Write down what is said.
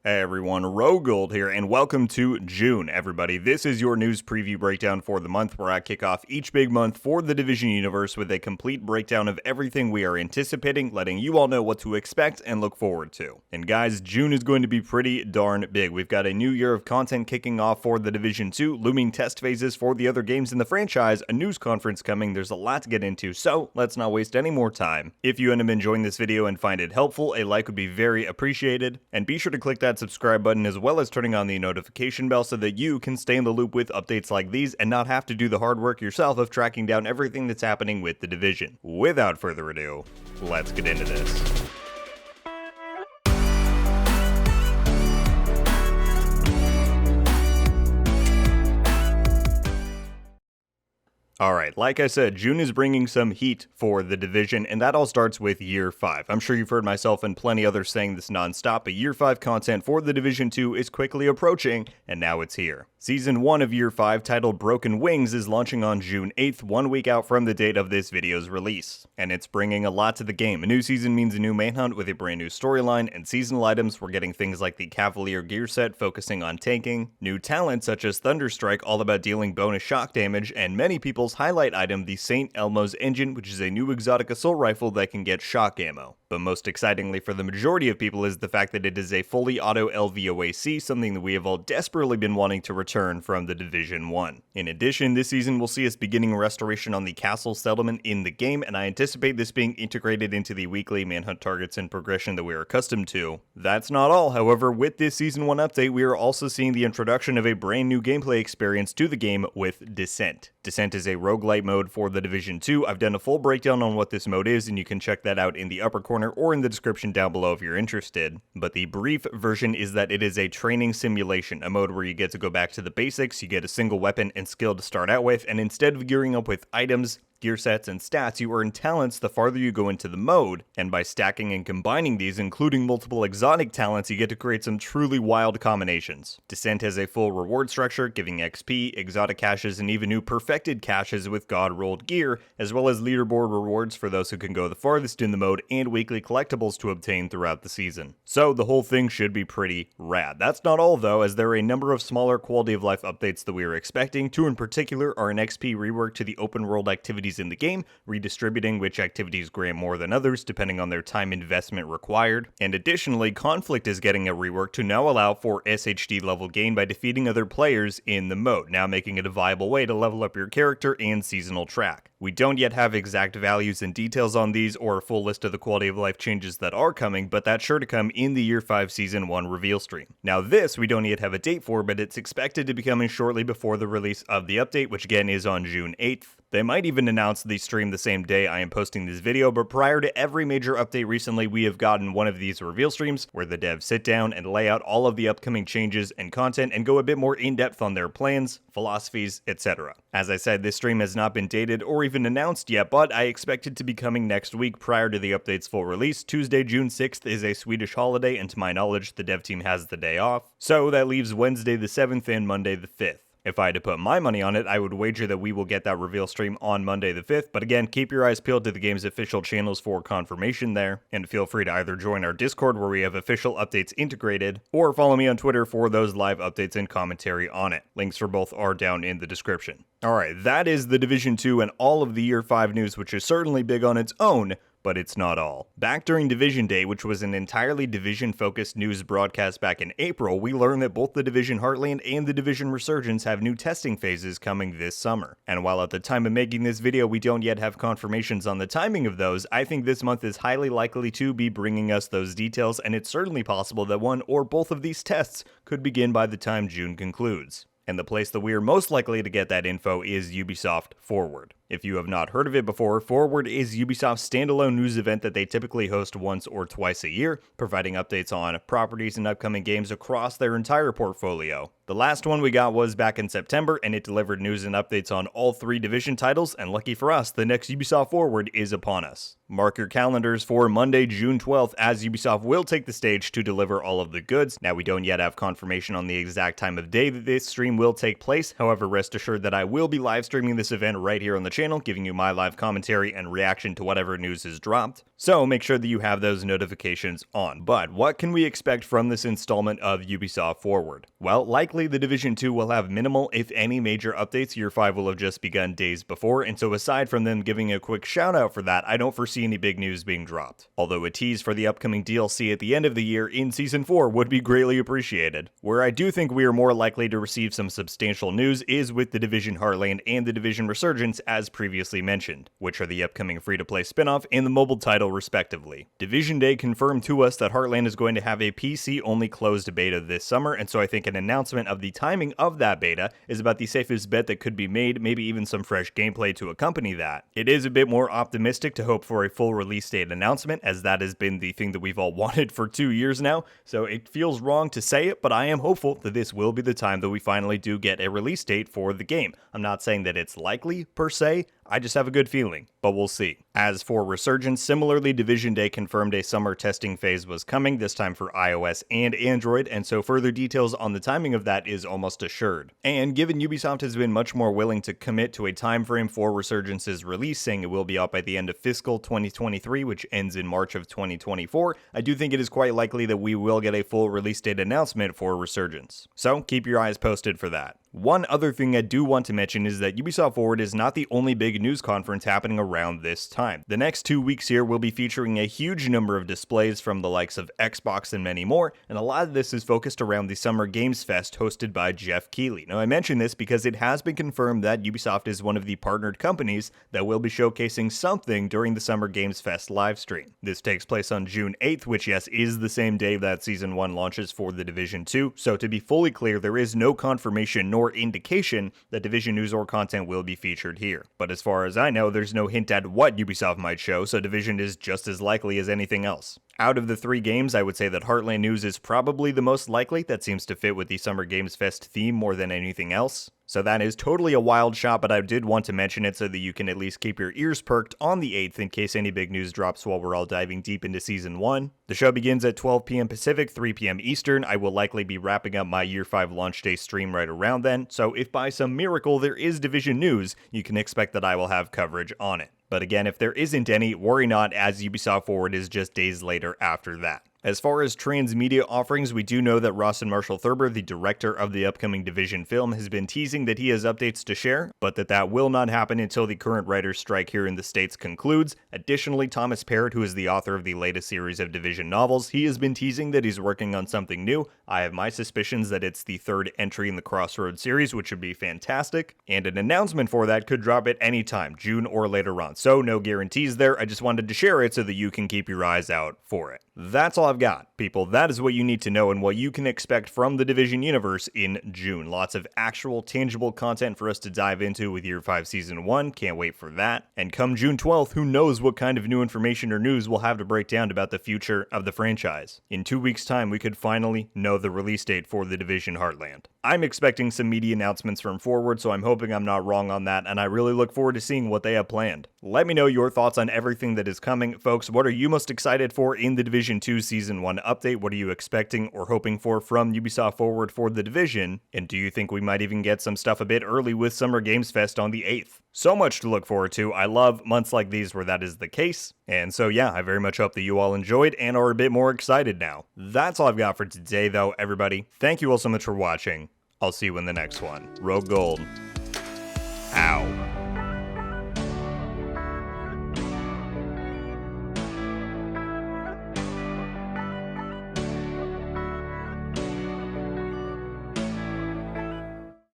Hey everyone, RogueGold here, and welcome to June, everybody. This is your news preview breakdown for the month, where I kick off each big month for the Division universe with a complete breakdown of everything we are anticipating, letting you all know what to expect and look forward to. And guys, June is going to be pretty darn big. We've got a new year of content kicking off for the Division 2, looming test phases for the other games in the franchise, a news conference coming, there's a lot to get into, so let's not waste any more time. If you end up enjoying this video and find it helpful, a like would be very appreciated, and be sure to click that subscribe button as well as turning on the notification bell so that you can stay in the loop with updates like these and not have to do the hard work yourself of tracking down everything that's happening with the Division. Without further ado, let's get into this. Alright, like I said, June is bringing some heat for the Division, and that all starts with Year 5. I'm sure you've heard myself and plenty others saying this non-stop, but Year 5 content for the Division 2 is quickly approaching, and now it's here. Season 1 of Year 5, titled Broken Wings, is launching on June 8th, 1 week out from the date of this video's release. And it's bringing a lot to the game. A new season means a new manhunt with a brand new storyline, and seasonal items. We're getting things like the Cavalier gear set focusing on tanking, new talent such as Thunderstrike all about dealing bonus shock damage, and many people's highlight item, the St. Elmo's Engine, which is a new exotic assault rifle that can get shock ammo. But most excitingly for the majority of people is the fact that it is a fully auto LVOAC, something that we have all desperately been wanting to return from the Division 1. In addition, this season will see us beginning restoration on the castle settlement in the game, and I anticipate this being integrated into the weekly manhunt targets and progression that we are accustomed to. That's not all, however. With this Season 1 update, we are also seeing the introduction of a brand new gameplay experience to the game with Descent. Descent is a roguelite mode for the Division 2. I've done a full breakdown on what this mode is, and you can check that out in the upper corner or in the description down below if you're interested. But the brief version is that it is a training simulation, a mode where you get to go back to the basics, you get a single weapon and skill to start out with, and instead of gearing up with items, gear sets, and stats, you earn talents the farther you go into the mode, and by stacking and combining these, including multiple exotic talents, you get to create some truly wild combinations. Descent has a full reward structure, giving XP, exotic caches, and even new perfected caches with god-rolled gear, as well as leaderboard rewards for those who can go the farthest in the mode, and weekly collectibles to obtain throughout the season. So the whole thing should be pretty rad. That's not all though, as there are a number of smaller quality of life updates that we are expecting. Two in particular are an XP rework to the open world activities in the game, redistributing which activities grant more than others depending on their time investment required. And additionally, conflict is getting a rework to now allow for SHD level gain by defeating other players in the mode, now making it a viable way to level up your character and seasonal track. We don't yet have exact values and details on these or a full list of the quality of life changes that are coming, but that's sure to come in the Year 5 Season 1 reveal stream. Now this we don't yet have a date for, but it's expected to be coming shortly before the release of the update, which again is on June 8th. They might even announce the stream the same day I am posting this video, but prior to every major update recently, we have gotten one of these reveal streams where the devs sit down and lay out all of the upcoming changes and content and go a bit more in-depth on their plans, philosophies, etc. As I said, this stream has not been dated or even announced yet, but I expect it to be coming next week prior to the update's full release. Tuesday, June 6th is a Swedish holiday, and to my knowledge, the dev team has the day off. So that leaves Wednesday the 7th and Monday the 5th. If I had to put my money on it, I would wager that we will get that reveal stream on Monday the 5th, but again, keep your eyes peeled to the game's official channels for confirmation there, and feel free to either join our Discord where we have official updates integrated, or follow me on Twitter for those live updates and commentary on it. Links for both are down in the description. Alright, that is the Division 2 and all of the Year 5 news, which is certainly big on its own, but it's not all. Back during Division Day, which was an entirely Division-focused news broadcast back in April, we learned that both the Division Heartland and the Division Resurgence have new testing phases coming this summer. And while at the time of making this video we don't yet have confirmations on the timing of those, I think this month is highly likely to be bringing us those details, and it's certainly possible that one or both of these tests could begin by the time June concludes. And the place that we are most likely to get that info is Ubisoft Forward. If you have not heard of it before, Forward is Ubisoft's standalone news event that they typically host once or twice a year, providing updates on properties and upcoming games across their entire portfolio. The last one we got was back in September, and it delivered news and updates on all 3 Division titles, and lucky for us, the next Ubisoft Forward is upon us. Mark your calendars for Monday, June 12th, as Ubisoft will take the stage to deliver all of the goods. Now, we don't yet have confirmation on the exact time of day that this stream will take place, however, rest assured that I will be live streaming this event right here on the channel, giving you my live commentary and reaction to whatever news is dropped. So make sure that you have those notifications on. But what can we expect from this installment of Ubisoft Forward? Well, likely the Division 2 will have minimal, if any, major updates. Year 5 will have just begun days before, and so aside from them giving a quick shout out for that, I don't foresee any big news being dropped. Although a tease for the upcoming DLC at the end of the year in Season 4 would be greatly appreciated. Where I do think we are more likely to receive some substantial news is with the Division Heartland and the Division Resurgence, as previously mentioned, which are the upcoming free-to-play spin-off and the mobile title respectively. Division Day confirmed to us that Heartland is going to have a PC-only closed beta this summer, and so I think an announcement of the timing of that beta is about the safest bet that could be made, maybe even some fresh gameplay to accompany that. It is a bit more optimistic to hope for a full release date announcement, as that has been the thing that we've all wanted for 2 years now, so it feels wrong to say it, but I am hopeful that this will be the time that we finally do get a release date for the game. I'm not saying that it's likely, per se, I just have a good feeling, but we'll see. As for Resurgence, similarly, Division Day confirmed a summer testing phase was coming, this time for iOS and Android, and so further details on the timing of that is almost assured. And given Ubisoft has been much more willing to commit to a time frame for Resurgence's release, saying it will be out by the end of fiscal 2023, which ends in March of 2024, I do think it is quite likely that we will get a full release date announcement for Resurgence. So keep your eyes posted for that. One other thing I do want to mention is that Ubisoft Forward is not the only big news conference happening around this time. The next 2 weeks here will be featuring a huge number of displays from the likes of Xbox and many more, and a lot of this is focused around the Summer Games Fest hosted by Jeff Keighley. Now I mention this because it has been confirmed that Ubisoft is one of the partnered companies that will be showcasing something during the Summer Games Fest livestream. This takes place on June 8th, which yes is the same day that Season 1 launches for the Division 2, so to be fully clear, there is no confirmation nor indication that Division news or content will be featured here. But as far as I know, there's no hint at what Ubisoft might show, so Division is just as likely as anything else. Out of the 3 games, I would say that Heartland news is probably the most likely. That seems to fit with the Summer Games Fest theme more than anything else. So that is totally a wild shot, but I did want to mention it so that you can at least keep your ears perked on the 8th in case any big news drops while we're all diving deep into Season 1. The show begins at 12 p.m. Pacific, 3 p.m. Eastern. I will likely be wrapping up my Year 5 launch day stream right around then, so if by some miracle there is Division news, you can expect that I will have coverage on it. But again, if there isn't any, worry not, as Ubisoft Forward is just days later after that. As far as transmedia offerings, we do know that Ross and Marshall Thurber, the director of the upcoming Division film, has been teasing that he has updates to share, but that will not happen until the current writer's strike here in the States concludes. Additionally, Thomas Parrott, who is the author of the latest series of Division novels, he has been teasing that he's working on something new. I have my suspicions that it's the 3rd entry in the Crossroads series, which would be fantastic, and an announcement for that could drop at any time, June or later on, so no guarantees there. I just wanted to share it so that you can keep your eyes out for it. That's all I've got, people. That is what you need to know and what you can expect from the Division universe in June. Lots of actual, tangible content for us to dive into with Year 5 Season 1. Can't wait for that. And come June 12th, who knows what kind of new information or news we'll have to break down about the future of the franchise. In 2 weeks' time, we could finally know the release date for the Division Heartland. I'm expecting some media announcements from Forward, so I'm hoping I'm not wrong on that, and I really look forward to seeing what they have planned. Let me know your thoughts on everything that is coming. Folks, what are you most excited for in the Division 2 Season 1 update? What are you expecting or hoping for from Ubisoft Forward for the Division? And do you think we might even get some stuff a bit early with Summer Games Fest on the 8th? So much to look forward to. I love months like these where that is the case. And so yeah, I very much hope that you all enjoyed and are a bit more excited now. That's all I've got for today though, everybody. Thank you all so much for watching. I'll see you in the next one. RogueGold. Ow.